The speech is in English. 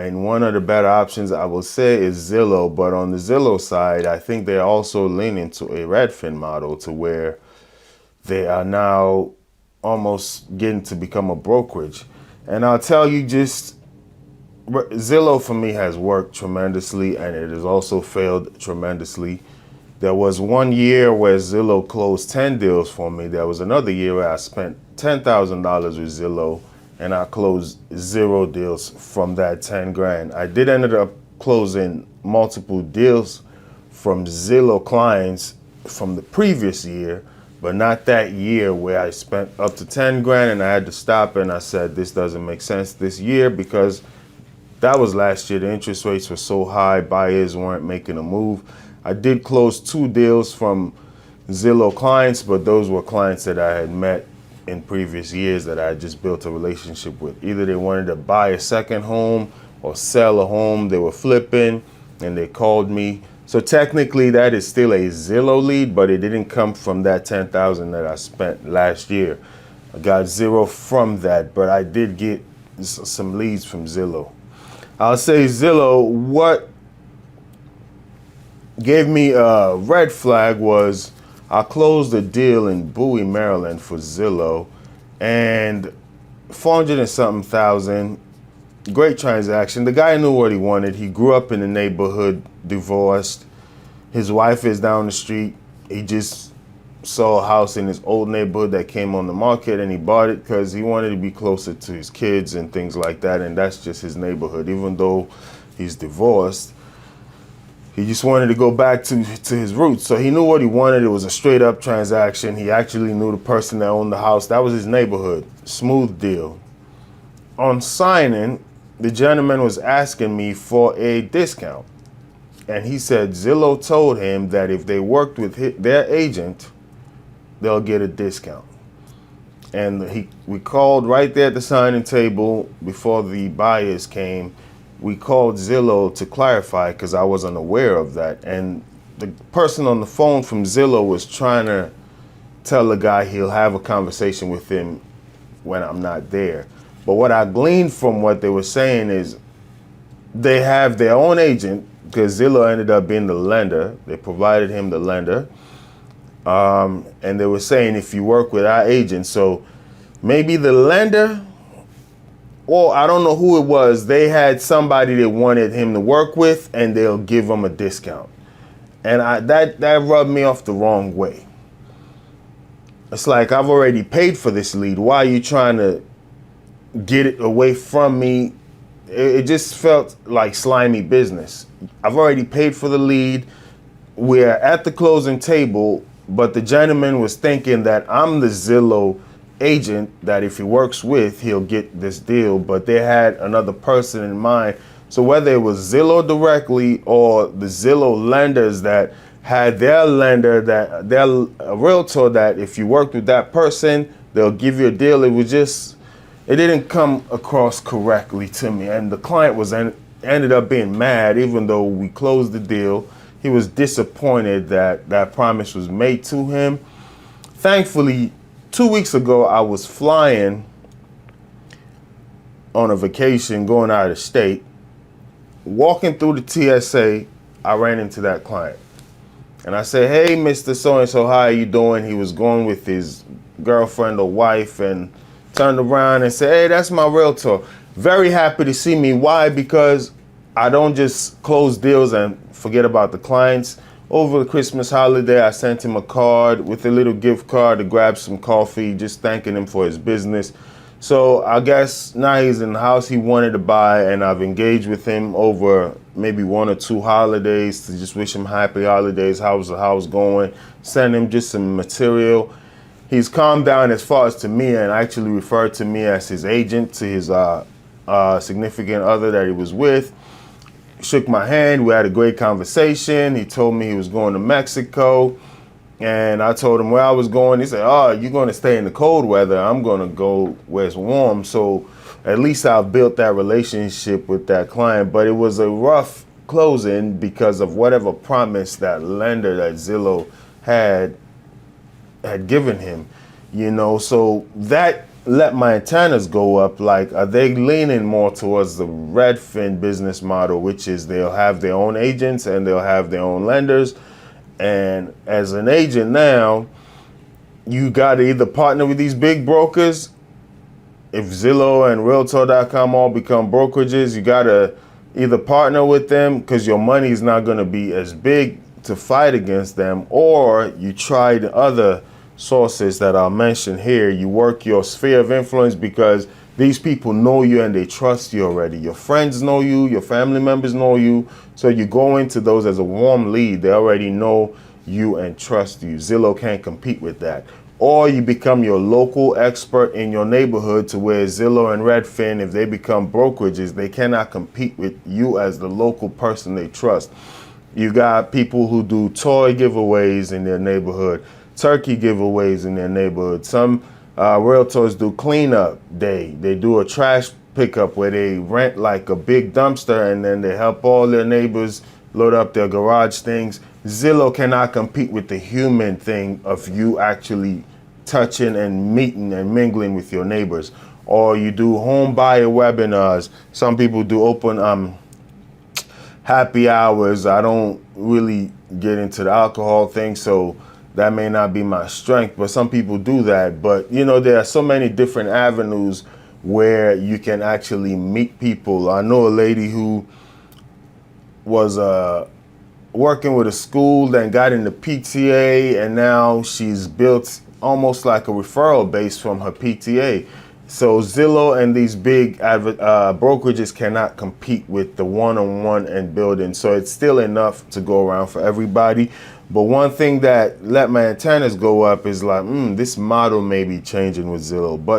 And one of the better options I will say is Zillow, but on the Zillow side, I think they're also leaning to a Redfin model to where they are now almost getting to become a brokerage. And I'll tell you just, Zillow for me has worked tremendously and it has also failed tremendously. There was one year where Zillow closed 10 deals for me. There was another year where I spent $10,000 with Zillow and I closed 0 deals from that 10 grand. I did end up closing multiple deals from Zillow clients from the previous year, but not that year where I spent up to 10 grand and I had to stop and I said, this doesn't make sense this year because that was last year. The interest rates were so high, buyers weren't making a move. I did close 2 deals from Zillow clients, but those were clients that I had met in previous years that I had just built a relationship with. Either they wanted to buy a second home or sell a home they were flipping and they called me. So technically that is still a Zillow lead, but it didn't come from that 10,000 that I spent last year. I got 0 from that, but I did get some leads from Zillow. I'll say Zillow, what gave me a red flag was I closed a deal in Bowie, Maryland for Zillow and 400 and something thousand. Great transaction. The guy knew what he wanted. He grew up in the neighborhood, divorced. His wife is down the street. He just saw a house in his old neighborhood that came on the market and he bought it because he wanted to be closer to his kids and things like that. And that's just his neighborhood. Even though he's divorced, he just wanted to go back to his roots. So he knew what he wanted. It was a straight up transaction. He actually knew the person that owned the house. That was his neighborhood. Smooth deal. On signing, the gentleman was asking me for a discount. And he said Zillow told him that if they worked with their agent, they'll get a discount. And we called right there at the signing table before the buyers came. We called Zillow to clarify because I wasn't aware of that. And the person on the phone from Zillow was trying to tell the guy he'll have a conversation with him when I'm not there. But what I gleaned from what they were saying is they have their own agent because Zillow ended up being the lender. They provided him the lender. And they were saying if you work with our agent, so maybe the lender, or I don't know who it was, they had somebody they wanted him to work with and they'll give him a discount. And that rubbed me off the wrong way. It's like, I've already paid for this lead. Why are you trying to get it away from me? It just felt like slimy business. I've already paid for the lead. We're at the closing table, but the gentleman was thinking that I'm the Zillow agent that if he works with, he'll get this deal, but they had another person in mind. So whether it was Zillow directly or the Zillow lenders that had their lender, that their realtor, that if you worked with that person, they'll give you a deal. It didn't come across correctly to me. And the client ended up being mad, even though we closed the deal. He was disappointed that that promise was made to him. Thankfully, 2 weeks ago, I was flying on a vacation, going out of state. Walking through the TSA, I ran into that client. And I said, hey, Mr. So-and-so, how are you doing? He was going with his girlfriend or wife and turned around and said, hey, that's my realtor. Very happy to see me. Why? Because I don't just close deals and forget about the clients. Over the Christmas holiday, I sent him a card with a little gift card to grab some coffee, just thanking him for his business. So I guess now he's in the house he wanted to buy, and I've engaged with him over maybe 1 or 2 holidays to just wish him happy holidays, how's the house going, send him just some material. He's calmed down as far as to me and actually referred to me as his agent to his significant other that he was with. Shook my hand. We had a great conversation. He told me he was going to Mexico. And I told him where I was going. He said, oh, you're going to stay in the cold weather. I'm going to go where it's warm. So at least I've built that relationship with that client. But it was a rough closing because of whatever promise that lender that Zillow had given him. You know, so that let my antennas go up. Like, are they leaning more towards the Redfin business model, which is they'll have their own agents and they'll have their own lenders. And as an agent now, you got to either partner with these big brokers. If Zillow and Realtor.com all become brokerages, you got to either partner with them because your money is not going to be as big to fight against them, or you try the other sources that I'll mention here. You work your sphere of influence because these people know you and they trust you already. Your friends know you, your family members know you. So you go into those as a warm lead. They already know you and trust you. Zillow can't compete with that. Or you become your local expert in your neighborhood to where Zillow and Redfin, if they become brokerages, they cannot compete with you as the local person they trust. You got people who do toy giveaways in their neighborhood, turkey giveaways in their neighborhood. Some realtors do cleanup day. They do a trash pickup where they rent like a big dumpster and then they help all their neighbors load up their garage things. Zillow cannot compete with the human thing of you actually touching and meeting and mingling with your neighbors. Or you do home buyer webinars. Some people do open happy hours. I don't really get into the alcohol thing, so that may not be my strength, but some people do that. But you know, there are so many different avenues where you can actually meet people. I know a lady who was working with a school, then got into PTA, and now she's built almost like a referral base from her PTA. So Zillow and these big brokerages cannot compete with the one-on-one and building. So it's still enough to go around for everybody. But one thing that let my antennas go up is like, this model may be changing with Zillow. But